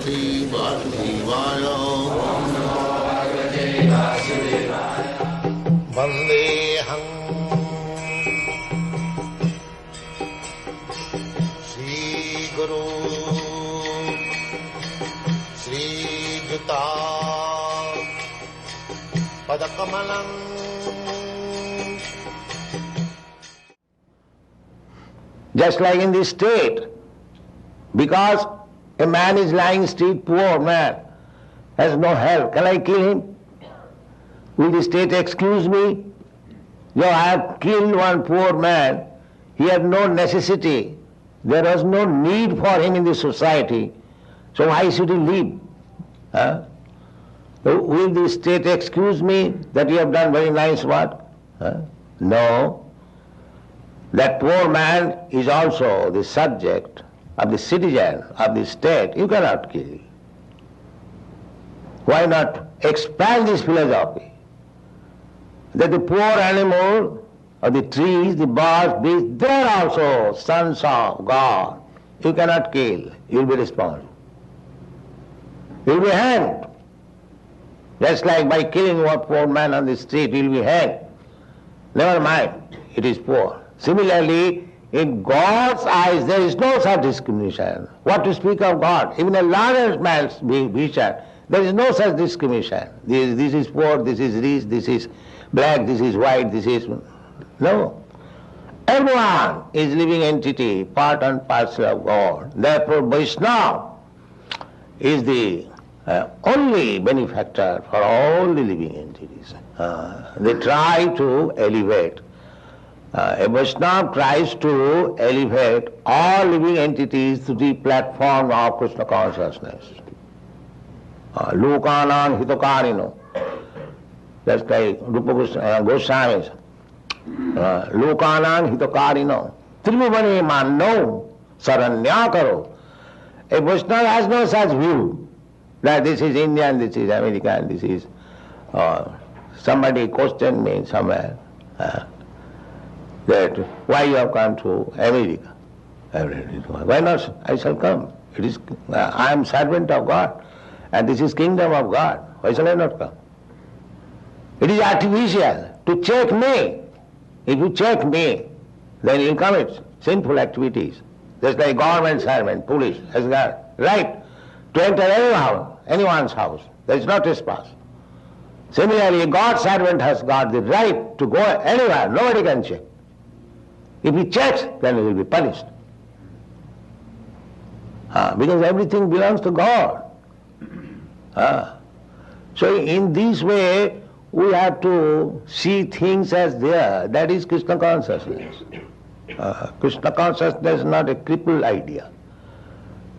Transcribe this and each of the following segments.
Bhagavate Vasudevaya. Vandeham Shri Guru Shri Juta Padakamalam. Just like in this state, because a man is lying street, poor man, has no help, can I kill him? Will the state excuse me? No, I have killed one poor man, he had no necessity, there was no need for him in the society, so why should he live? Huh? Will the state excuse me that you have done very nice work? Huh? No. That poor man is also the subject of the citizen of the state. You cannot kill him. Why not expand this philosophy? That the poor animal, or the trees, the birds, beasts, they are also sons of God. You cannot kill. You will be responsible. You will be hanged. Just like by killing one poor man on the street, you will be hanged. Never mind, it is poor. Similarly, in God's eyes there is no such discrimination. What to speak of God? Even a learned man's vision, there is no such discrimination. This is poor, this is rich, this is black, this is white, this is... No. Everyone is living entity, part and parcel of God. Therefore Vaishnava is the only benefactor for all the living entities. They try to elevate. A Vaishnava tries to elevate all living entities to the platform of Krishna consciousness. Lokanam hitokarino. That's like Rupa Goswami says. Lokanam hitokarino. Tribhuvane manno saranya karo. A Vaishnava has no such view that this is Indian, this is American, this is... somebody questioned me somewhere. That why you have come to America? Why not? I shall come. It is I am servant of God, and this is kingdom of God. Why shall I not come? It is artificial to check me. If you check me, then you will commit sinful activities. Just like government servant, police has got right to enter anyone's house. There is no trespass. Similarly, God's servant has got the right to go anywhere. Nobody can check. If he checks, then he will be punished. Because everything belongs to God. So in this way, we have to see things as they are. That is Krishna consciousness. Krishna consciousness is not a crippled idea.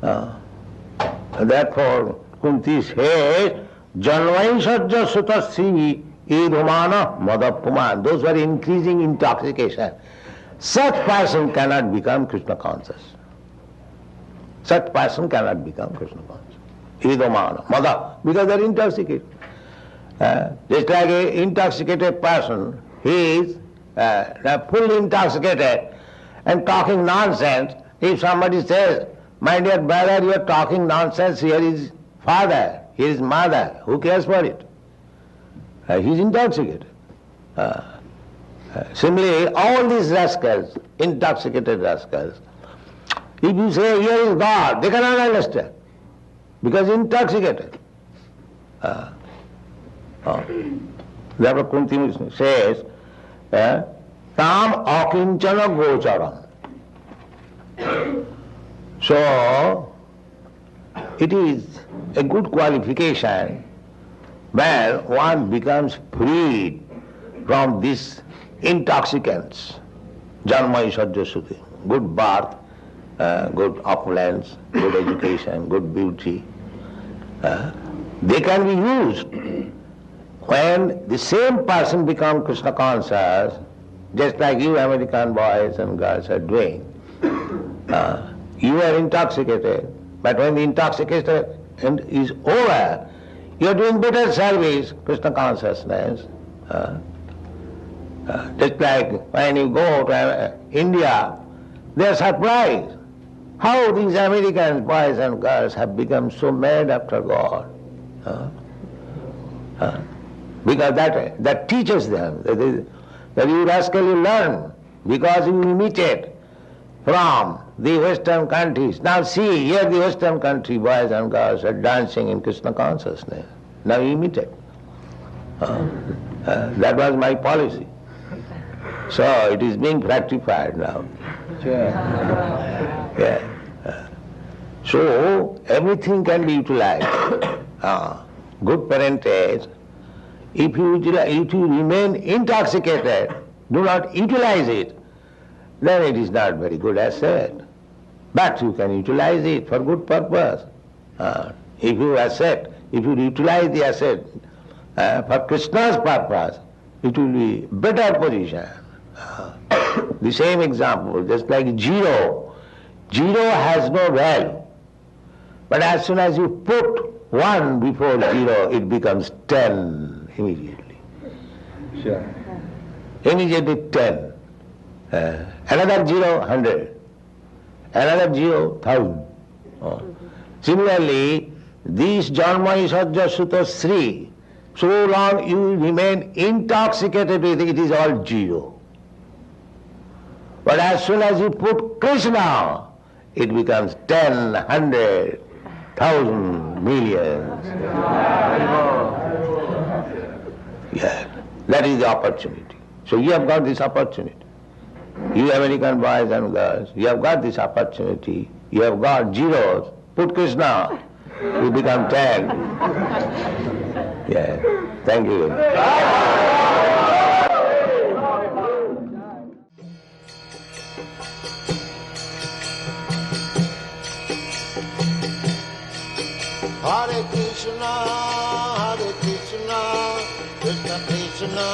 Therefore, Kunti says, Janvaisajya sutasri idhumana madapuman. Those who are increasing intoxication. Such person cannot become Krishna conscious. Such person cannot become Krishna conscious. Idhamana, mada, because they are intoxicated. Just like an intoxicated person, he is fully intoxicated and talking nonsense. If somebody says, my dear brother, you are talking nonsense, here is father, here is mother, who cares for it? He is intoxicated. Similarly, all these rascals, intoxicated rascals, if you say, here is God, they cannot understand, because intoxicated. Therefore Kunti says, Tam akinchana gocharam. So, it is a good qualification when one becomes freed from these intoxicants, janma isajya suti, good birth, good opulence, good education, good beauty. They can be used when the same person becomes Krishna conscious, just like you American boys and girls are doing. You are intoxicated, but when the intoxication is over, you are doing better service, Krishna consciousness. Just like when you go to India, they are surprised. How these American boys and girls have become so mad after God? Because that teaches them that you rascally learn because you imitate from the Western countries. Now see, here the Western country boys and girls are dancing in Krishna consciousness. Now you imitate. That was my policy. So it is being rectified now. Yeah. So everything can be utilized. Good parentage. If you remain intoxicated, do not utilize it, then it is not very good asset. But you can utilize it for good purpose. If you utilize the asset for Krishna's purpose, it will be better position. The same example, just like zero. Zero has no value. But as soon as you put 1 before 0, it becomes 10 immediately. Sure. Immediately 10. Another 0, 100. Another 0, 1,000. Similarly, these Janma Isajya Sutta Sri, so long you remain intoxicated with it is all 0. But as soon as you put Krishna, it becomes 10, 100, 1,000, millions. Yeah, that is the opportunity. So you have got this opportunity. You American boys and girls, you have got this opportunity. You have got zeros. Put Krishna, you become 10. Yeah, thank you. Hare Krishna, Krishna Krishna,